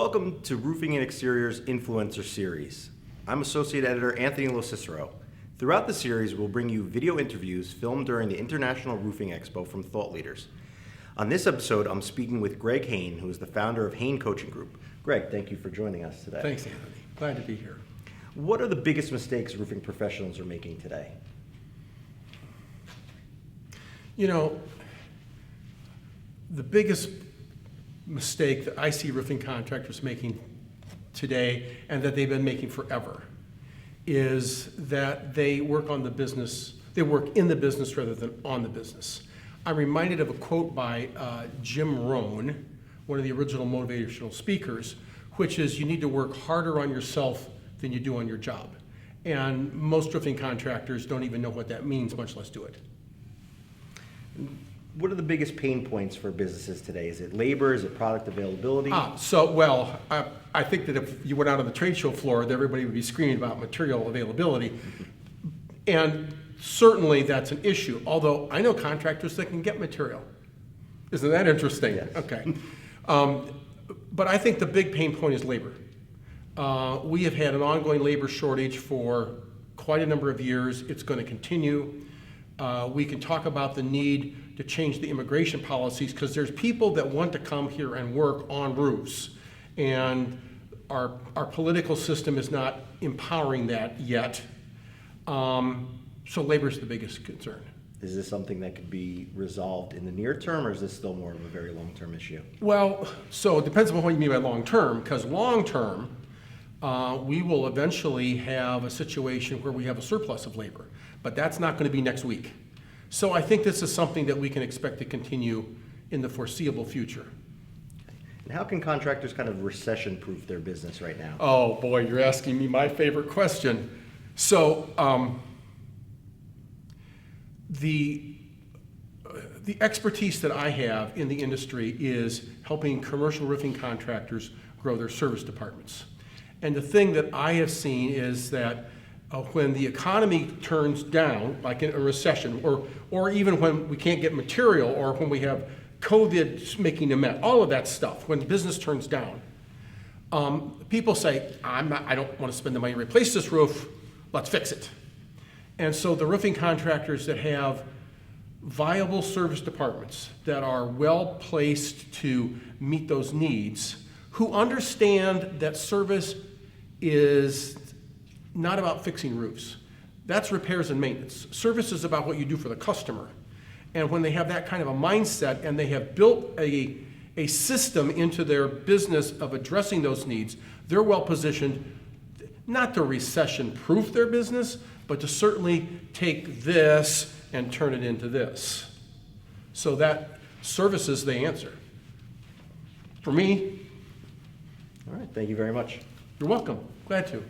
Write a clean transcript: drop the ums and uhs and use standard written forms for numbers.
Welcome to Roofing and Exteriors Influencer Series. I'm Associate Editor Anthony Locicero. Throughout the series, we'll bring you video interviews filmed during the International Roofing Expo from thought leaders. On this episode, I'm speaking with Greg Hayne, who is the founder of Hayne Coaching Group. Greg, thank you for joining us today. Thanks, Anthony. Glad to be here. What are the biggest mistakes roofing professionals are making today? You know, the biggest mistake that I see roofing contractors making today, and that they've been making forever, is that they work in the business rather than on the business. I'm reminded of a quote by Jim Rohn, one of the original motivational speakers, which is, you need to work harder on yourself than you do on your job. And most roofing contractors don't even know what that means, much less do it. What are the biggest pain points for businesses today? Is it labor? Is it product availability? I think that if you went out on the trade show floor, everybody would be screaming about material availability. And certainly that's an issue, although I know contractors that can get material. Isn't that interesting? Yes. Okay. But I think the big pain point is labor. We have had an ongoing labor shortage for quite a number of years. It's going to continue. We can talk about the need to change the immigration policies, because there's people that want to come here and work on roofs, and our political system is not empowering that yet. So labor is the biggest concern. Is this something that could be resolved in the near term, or is this still more of a very long-term issue? Well, so it depends on what you mean by long-term, because long-term, we will eventually have a situation where we have a surplus of labor, but that's not going to be next week. So I think this is something that we can expect to continue in the foreseeable future. And how can contractors kind of recession-proof their business right now? Oh boy, you're asking me my favorite question. So the expertise that I have in the industry is helping commercial roofing contractors grow their service departments. And the thing that I have seen is that when the economy turns down, like in a recession, or even when we can't get material, or when we have COVID making a mess, all of that stuff, when the business turns down, people say, I don't want to spend the money to replace this roof, let's fix it. And so the roofing contractors that have viable service departments that are well placed to meet those needs, who understand that service is not about fixing roofs. That's repairs and maintenance. Service is about what you do for the customer. And when they have that kind of a mindset, and they have built a system into their business of addressing those needs, they're well positioned not to recession-proof their business, but to certainly take this and turn it into this. So that service is the answer. For me. All right, thank you very much. You're welcome. Glad to.